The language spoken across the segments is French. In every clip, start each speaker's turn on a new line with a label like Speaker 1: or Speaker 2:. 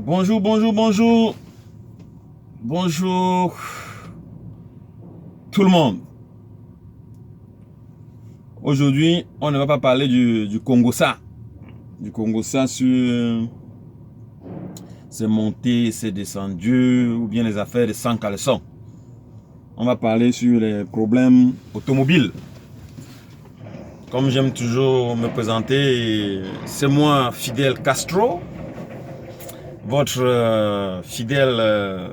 Speaker 1: Bonjour, bonjour, bonjour. Bonjour tout le monde. Aujourd'hui, on ne va pas parler du Congo-ça. Du Congo-ça sur ses montées, ses descendues ou bien les affaires de sans caleçon. On va parler sur les problèmes automobiles. Comme j'aime toujours me présenter, c'est moi, Fidel Castro, votre fidèle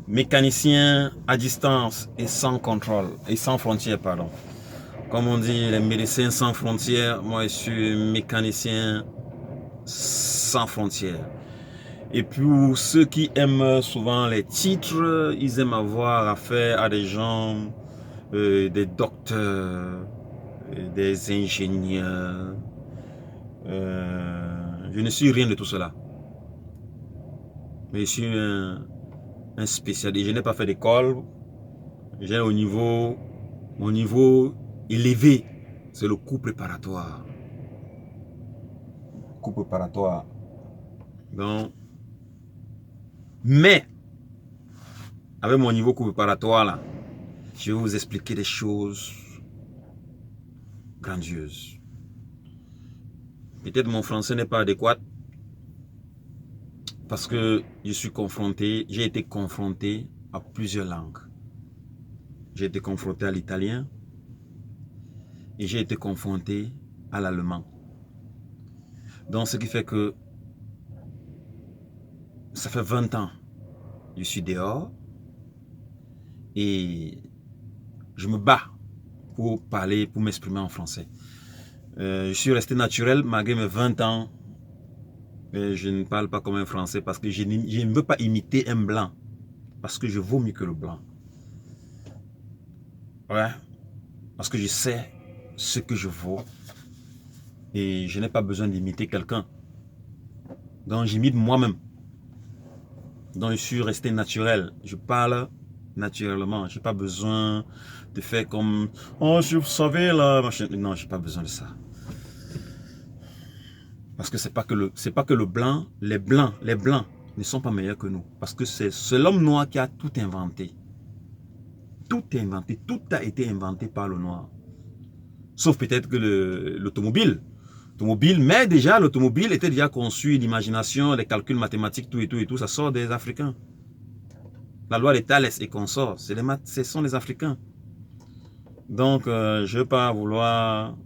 Speaker 1: mécanicien à distance et sans contrôle, et sans frontières, pardon. Comme on dit, les médecins sans frontières, moi je suis mécanicien sans frontières. Et pour ceux qui aiment souvent les titres, ils aiment avoir affaire à des gens, des docteurs, des ingénieurs. Je ne suis rien de tout cela. Mais je suis un spécialiste. Je n'ai pas fait d'école. J'ai au niveau élevé. C'est le cours préparatoire. Cours préparatoire. Donc, mais, avec mon niveau cours préparatoire là, je vais vous expliquer des choses grandioses. Peut-être mon français n'est pas adéquat parce que j'ai été confronté à plusieurs langues. J'ai été confronté à l'italien et j'ai été confronté à l'allemand. Donc, ce qui fait que ça fait 20 ans je suis dehors et je me bats pour parler, pour m'exprimer en français. Je suis resté naturel malgré mes 20 ans. Mais je ne parle pas comme un français parce que je ne veux pas imiter un blanc. Parce que je vaux mieux que le blanc. Ouais. Parce que je sais ce que je vaux. Et je n'ai pas besoin d'imiter quelqu'un. Donc j'imite moi-même. Donc je suis resté naturel. Je parle naturellement. Je n'ai pas besoin de faire comme... Oh, vous savez là... Non, je n'ai pas besoin de ça. Parce que c'est pas que le blanc, les blancs ne sont pas meilleurs que nous. Parce que c'est l'homme noir qui a tout inventé. Tout est inventé, tout a été inventé par le noir. Sauf peut-être que l'automobile. Mais déjà l'automobile était déjà conçu, l'imagination, les calculs mathématiques, tout et tout, ça sort des Africains. La loi de Thalès et consorts, ce sont les Africains. Donc, je ne veux pas vouloir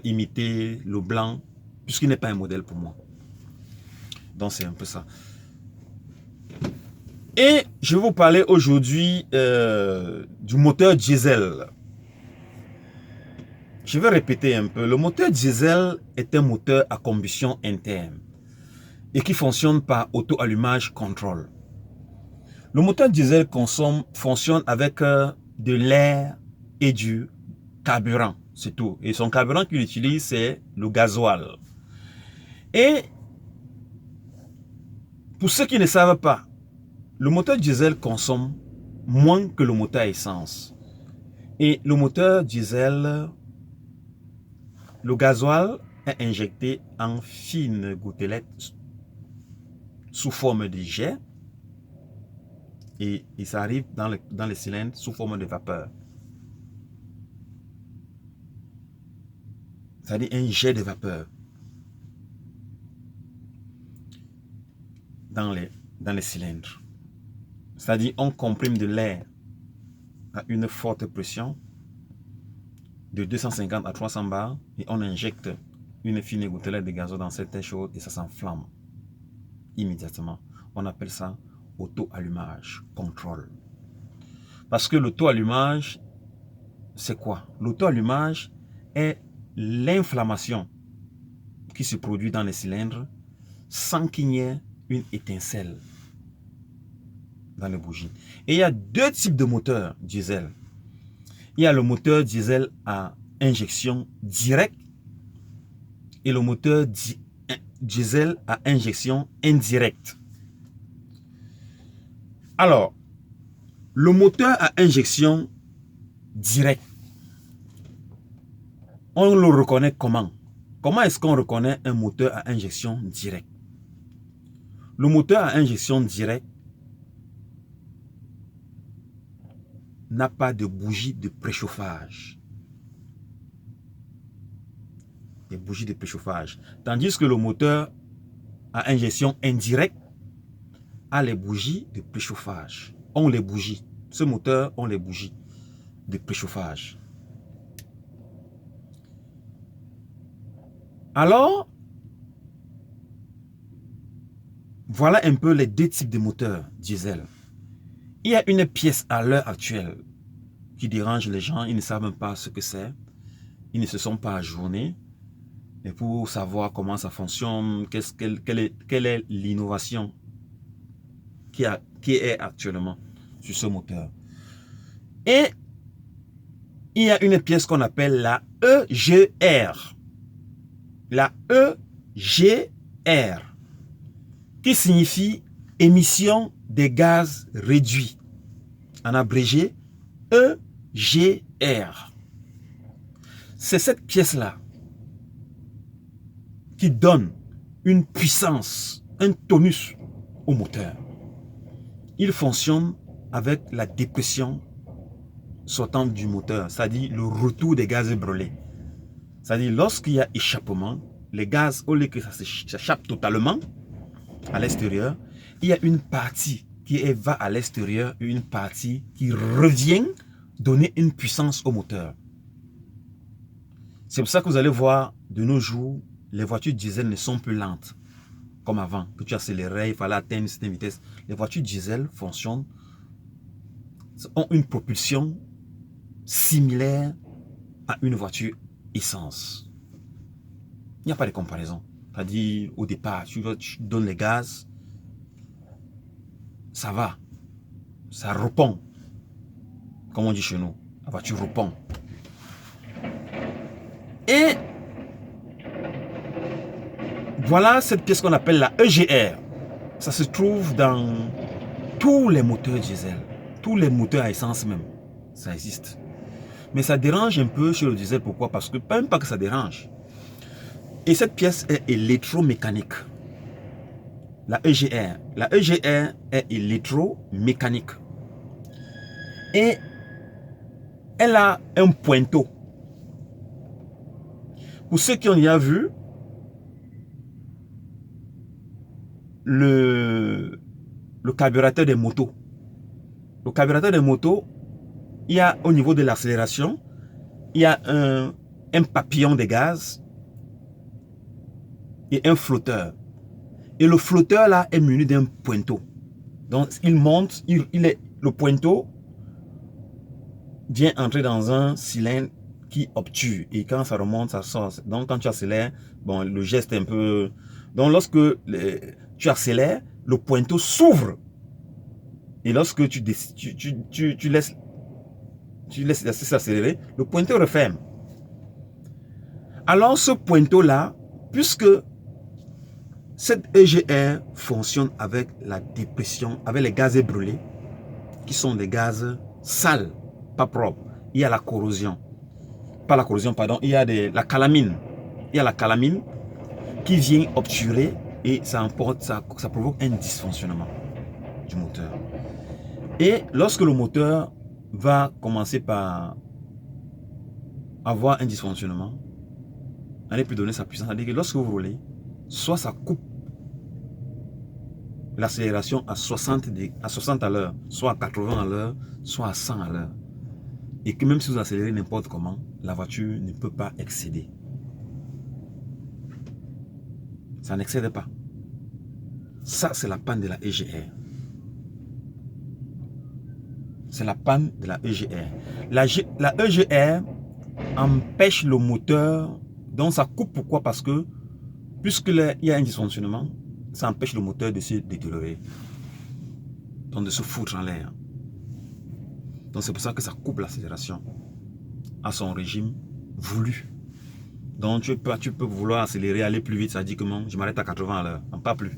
Speaker 1: imiter le blanc, puisqu'il n'est pas un modèle pour moi. Donc, c'est un peu ça. Et je vais vous parler aujourd'hui du moteur diesel. Je vais répéter un peu. Le moteur diesel est un moteur à combustion interne et qui fonctionne par auto-allumage contrôle. Le moteur diesel fonctionne avec de l'air et du carburant, c'est tout. Et son carburant qu'il utilise, c'est le gasoil. Et pour ceux qui ne savent pas, le moteur diesel consomme moins que le moteur essence. Et le moteur diesel, le gasoil est injecté en fines gouttelettes sous forme de jet et ça arrive dans les cylindres sous forme de vapeur. C'est-à-dire un jet de vapeur dans les cylindres. C'est-à-dire on comprime de l'air à une forte pression de 250 à 300 bars et on injecte une fine gouttelette de gazole dans cette air chaude et ça s'enflamme immédiatement. On appelle ça auto-allumage, contrôle. Parce que l'auto-allumage, c'est quoi? L'auto-allumage est l'inflammation qui se produit dans les cylindres sans qu'il y ait une étincelle dans les bougies. Et il y a deux types de moteurs diesel. Il y a le moteur diesel à injection directe et le moteur diesel à injection indirecte. Alors, le moteur à injection directe, on le reconnaît comment? Comment est-ce qu'on reconnaît un moteur à injection directe? Le moteur à injection directe n'a pas de bougie de préchauffage. Des bougies de préchauffage. Tandis que le moteur à injection indirecte a les bougies de préchauffage. On les bougies. Ce moteur ont les bougies de préchauffage. Alors, voilà un peu les deux types de moteurs diesel. Il y a une pièce à l'heure actuelle qui dérange les gens. Ils ne savent même pas ce que c'est. Ils ne se sont pas ajournés. Et pour savoir comment ça fonctionne, quelle est l'innovation qui est actuellement sur ce moteur. Et il y a une pièce qu'on appelle la EGR. La EGR, qui signifie émission des gaz réduits. En abrégé, EGR. C'est cette pièce-là qui donne une puissance, un tonus au moteur. Il fonctionne avec la dépression sortante du moteur, c'est-à-dire le retour des gaz brûlés. C'est-à-dire lorsqu'il y a échappement, les gaz, au lieu que ça s'échappe totalement à l'extérieur, il y a une partie qui va à l'extérieur et une partie qui revient donner une puissance au moteur. C'est pour ça que vous allez voir de nos jours, les voitures diesel ne sont plus lentes comme avant, que tu accélérais, il fallait atteindre une certaine vitesse. Les voitures diesel fonctionnent, ont une propulsion similaire à une voiture essence. Il n'y a pas de comparaison. C'est-à-dire, au départ, tu donnes les gaz, ça va, ça répond, comme on dit chez nous, la voiture répond. Et voilà cette pièce qu'on appelle la EGR. Ça se trouve dans tous les moteurs diesel, tous les moteurs à essence même, ça existe. Mais ça dérange un peu chez le diesel, pourquoi? Parce que, même pas que ça dérange. Et cette pièce est électromécanique. La EGR. La EGR est électromécanique. Et elle a un pointeau. Pour ceux qui ont déjà vu le carburateur des motos. Le carburateur des motos, il y a au niveau de l'accélération, il y a un papillon de gaz et un flotteur. Et le flotteur là est muni d'un pointeau. Donc il monte, le pointeau vient entrer dans un cylindre qui obture. Et quand ça remonte, ça sort. Donc quand tu accélères, bon, le geste est un peu... Donc lorsque tu accélères, le pointeau s'ouvre. Et lorsque tu laisses s'accélérer, le pointeau referme. Alors ce pointeau-là, puisque cette EGR fonctionne avec la dépression, avec les gaz brûlés, qui sont des gaz sales, pas propres. Il y a la corrosion. Pas la corrosion, pardon. Il y a la calamine. Il y a la calamine qui vient obturer et ça provoque un dysfonctionnement du moteur. Et lorsque le moteur va commencer par avoir un dysfonctionnement, elle n'est plus donner sa puissance. C'est-à-dire que lorsque vous roulez, soit ça coupe l'accélération à 60 à l'heure, soit à 80 à l'heure, soit à 100 à l'heure. Et que même si vous accélérez n'importe comment, la voiture ne peut pas excéder. Ça n'excède pas. Ça, c'est la panne de la EGR. C'est la panne de la EGR. La EGR empêche le moteur, donc ça coupe. Pourquoi? Parce que, puisqu'il y a un dysfonctionnement, ça empêche le moteur de se détériorer, donc de se foutre en l'air. Donc c'est pour ça que ça coupe l'accélération à son régime voulu. Donc tu peux vouloir accélérer, aller plus vite, ça dit comment? Je m'arrête à 80 à l'heure, pas plus.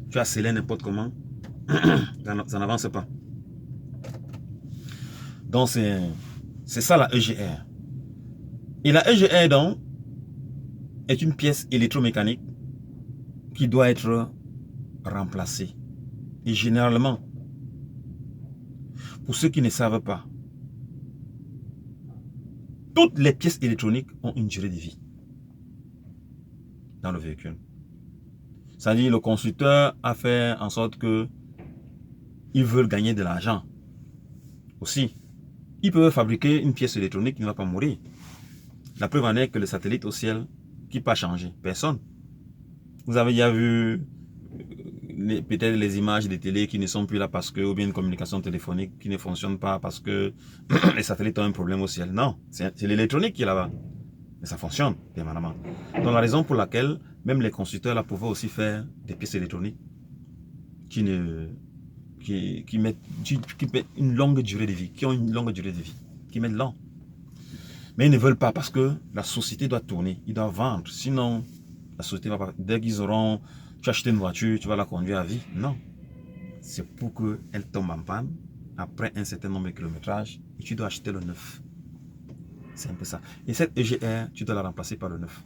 Speaker 1: Tu accélères n'importe comment, ça n'avance pas. Donc c'est ça la EGR. Et la EGR donc est une pièce électromécanique qui doit être remplacer. Et généralement, pour ceux qui ne savent pas, toutes les pièces électroniques ont une durée de vie dans le véhicule. C'est-à-dire le constructeur a fait en sorte que ils veulent gagner de l'argent aussi. Ils peuvent fabriquer une pièce électronique qui ne va pas mourir. La preuve en est que le satellite au ciel, qui pas changé? Personne. Vous avez déjà vu peut-être les images des télés qui ne sont plus là parce que, ou bien une communication téléphonique qui ne fonctionne pas parce que les satellites ont un problème au ciel. Non, c'est l'électronique qui est là-bas. Mais ça fonctionne, permanemment. Donc la raison pour laquelle même les constructeurs là pouvaient aussi faire des pièces électroniques qui mettent une longue durée de vie, qui ont une longue durée de vie, qui mettent lent. Mais ils ne veulent pas parce que la société doit tourner, ils doivent vendre. Sinon, la société va pas. Dès qu'ils auront, tu as acheté une voiture, tu vas la conduire à vie. Non. C'est pour qu'elle tombe en panne après un certain nombre de kilométrages et tu dois acheter le neuf. C'est un peu ça. Et cette EGR, tu dois la remplacer par le neuf.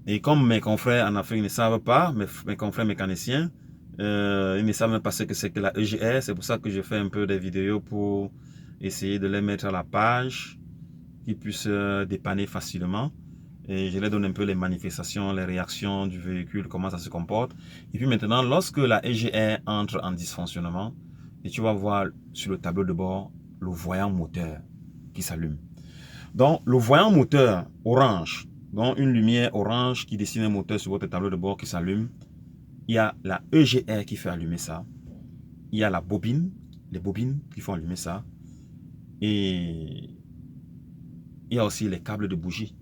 Speaker 1: Et comme mes confrères en Afrique ne savent pas, mes confrères mécaniciens, ils ne savent même pas ce que c'est que la EGR. C'est pour ça que je fais un peu des vidéos pour essayer de les mettre à la page, qu'ils puissent dépanner facilement. Et je leur donne un peu les manifestations, les réactions du véhicule, comment ça se comporte. Et puis maintenant, lorsque la EGR entre en dysfonctionnement, et tu vas voir sur le tableau de bord le voyant moteur qui s'allume. Donc, le voyant moteur orange, donc une lumière orange qui dessine un moteur sur votre tableau de bord qui s'allume. Il y a la EGR qui fait allumer ça. Il y a la bobine, les bobines qui font allumer ça. Et il y a aussi les câbles de bougie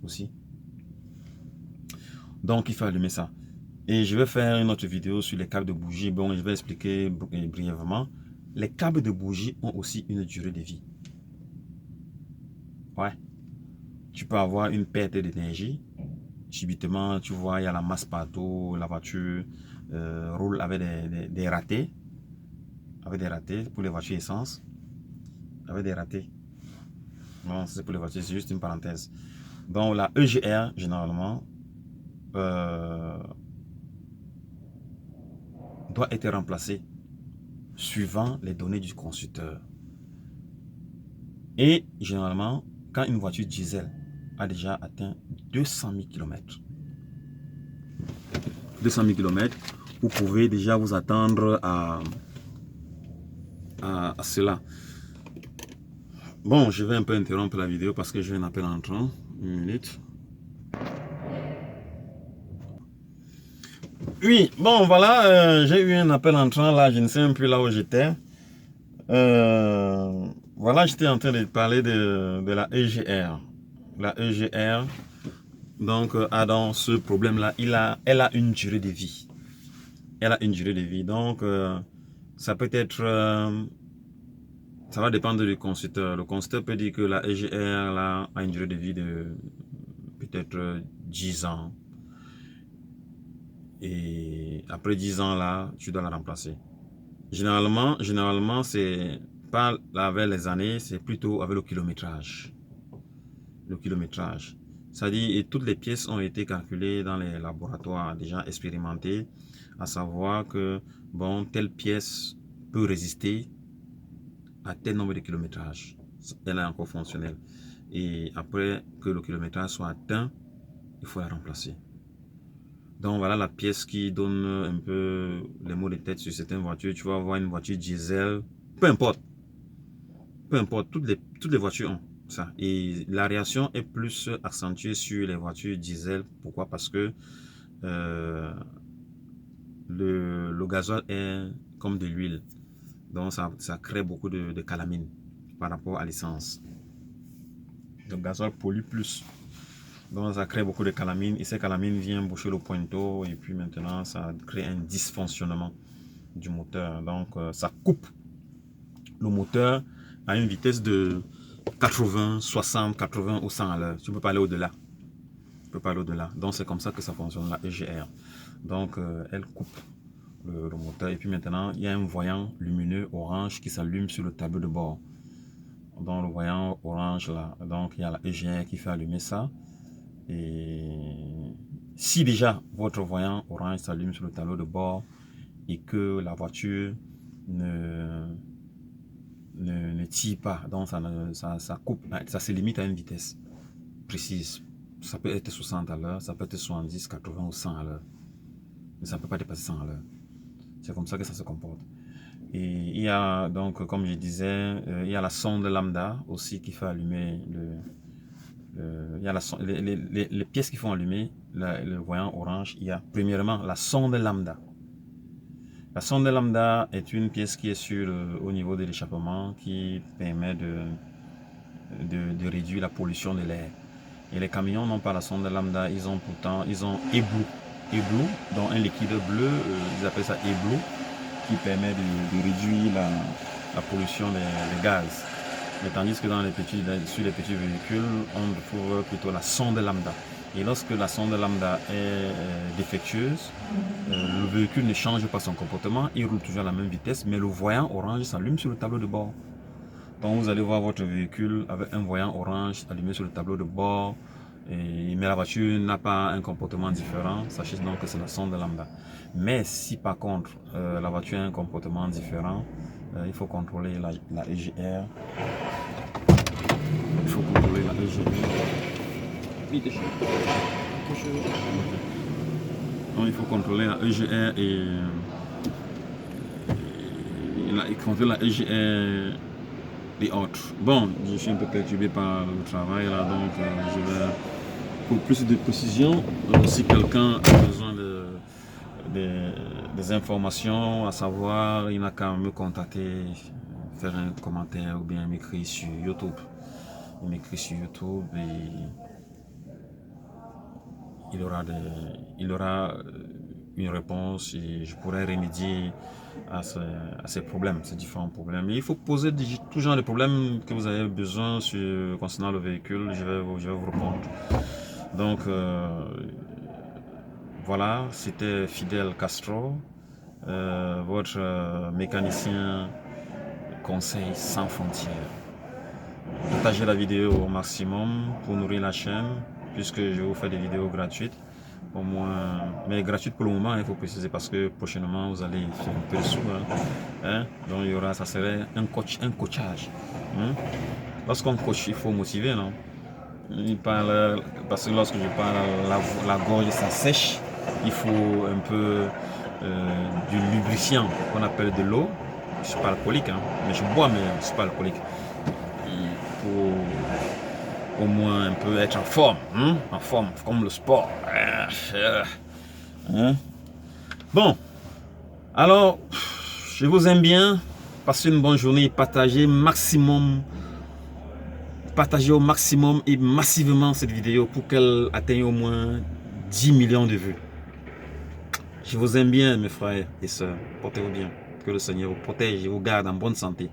Speaker 1: aussi. Donc, il faut allumer ça. Et je vais faire une autre vidéo sur les câbles de bougie. Bon, je vais expliquer brièvement. Les câbles de bougie ont aussi une durée de vie. Ouais. Tu peux avoir une perte d'énergie. Subitement, tu vois, il y a la masse partout. La voiture roule avec des ratés. Avec des ratés pour les voitures essence. Avec des ratés. Non, c'est pour les voitures, c'est juste une parenthèse. Donc, la EGR, généralement, doit être remplacée suivant les données du constructeur. Et généralement, quand une voiture diesel a déjà atteint 200 000 km, 200 000 km, vous pouvez déjà vous attendre à cela. Bon, je vais un peu interrompre la vidéo parce que j'ai un appel entrant. Une minute. Oui, bon, voilà, j'ai eu un appel entrant là, je ne sais même plus là où j'étais. Voilà, j'étais en train de parler de la EGR. La EGR, donc, a dans ce problème-là, elle a une durée de vie. Elle a une durée de vie. Donc, ça peut être... ça va dépendre du constructeur. Le constructeur peut dire que la EGR là, a une durée de vie de peut-être 10 ans. Et après 10 ans, là, tu dois la remplacer. Généralement c'est pas avec les années, c'est plutôt avec le kilométrage. Le kilométrage. C'est-à-dire, et toutes les pièces ont été calculées dans les laboratoires déjà expérimentés, à savoir que, bon, telle pièce peut résister à tel nombre de kilométrages. Elle est encore fonctionnelle. Et après que le kilométrage soit atteint, il faut la remplacer. Donc voilà la pièce qui donne un peu les mots de tête sur certaines voitures. Tu vas avoir une voiture diesel, peu importe, toutes les voitures ont ça. Et la réaction est plus accentuée sur les voitures diesel. Pourquoi? Parce que le gasoil est comme de l'huile. Donc ça crée beaucoup de calamine par rapport à l'essence. Le gasoil pollue plus. Donc ça crée beaucoup de calamine et ces calamines viennent boucher le pointeau et puis maintenant ça crée un dysfonctionnement du moteur. Donc ça coupe le moteur à une vitesse de 80, 60, 80 ou 100 à l'heure. Tu ne peux pas aller au-delà. Tu peux pas aller au-delà. Donc c'est comme ça que ça fonctionne la EGR. Donc elle coupe le moteur et puis maintenant il y a un voyant lumineux orange qui s'allume sur le tableau de bord. Donc le voyant orange là, donc il y a la EGR qui fait allumer ça. Et Si déjà votre voyant orange s'allume sur le tableau de bord et que la voiture ne tire pas, donc ça coupe, ça se limite à une vitesse précise. Ça peut être 60 à l'heure, ça peut être 70, 80 ou 100 à l'heure. Mais ça ne peut pas dépasser 100 à l'heure. C'est comme ça que ça se comporte. Et il y a donc, comme je disais, il y a la sonde lambda aussi qui fait allumer il y a les pièces qui font allumer le voyant orange. Il y a premièrement la sonde lambda. La sonde lambda est une pièce qui est au niveau de l'échappement qui permet de réduire la pollution de l'air. Et les camions n'ont pas la sonde lambda, ils ont Eblue, donc un liquide bleu, ils appellent ça Eblue, qui permet de réduire la pollution des gaz. Mais tandis que sur les petits véhicules, on trouve plutôt la sonde lambda. Et lorsque la sonde lambda est défectueuse, le véhicule ne change pas son comportement, il roule toujours à la même vitesse, mais le voyant orange s'allume sur le tableau de bord. Donc vous allez voir votre véhicule avec un voyant orange allumé sur le tableau de bord, mais la voiture n'a pas un comportement différent, sachez donc que c'est la sonde lambda. Mais si par contre la voiture a un comportement différent, il faut contrôler la EGR. Il faut contrôler la EGR. Donc il faut contrôler la EGR et contrôler la EGR et autres. Bon, je suis un peu perturbé par le travail là, donc je vais, pour plus de précision, si quelqu'un a besoin des informations à savoir, il n'a qu'à me contacter, faire un commentaire ou bien m'écrire sur YouTube. Il m'écrit sur YouTube et il aura une réponse et je pourrai remédier à ces problèmes, ces différents problèmes. Et il faut poser tout genre de problèmes que vous avez besoin concernant le véhicule, je vais vous répondre. Donc voilà, c'était Fidel Castro, votre mécanicien conseil sans frontières. Partagez la vidéo au maximum pour nourrir la chaîne, puisque je vous fais des vidéos gratuites. Au moins, mais gratuites pour le moment, il faut préciser, parce que prochainement vous allez faire un peu de sous. Donc il y aura, ça serait un coachage. Lorsqu'on coach, il faut motiver, non? Parce que lorsque je parle, la gorge ça sèche, il faut un peu du lubrifiant qu'on appelle de l'eau. Je ne suis pas alcoolique, mais je bois, mais je ne suis pas alcoolique. Pour au moins un peu être en forme, comme le sport. Bon, alors, je vous aime bien, passez une bonne journée, partagez au maximum et massivement cette vidéo pour qu'elle atteigne au moins 10 millions de vues. Je vous aime bien, mes frères et sœurs, portez-vous bien, que le Seigneur vous protège et vous garde en bonne santé.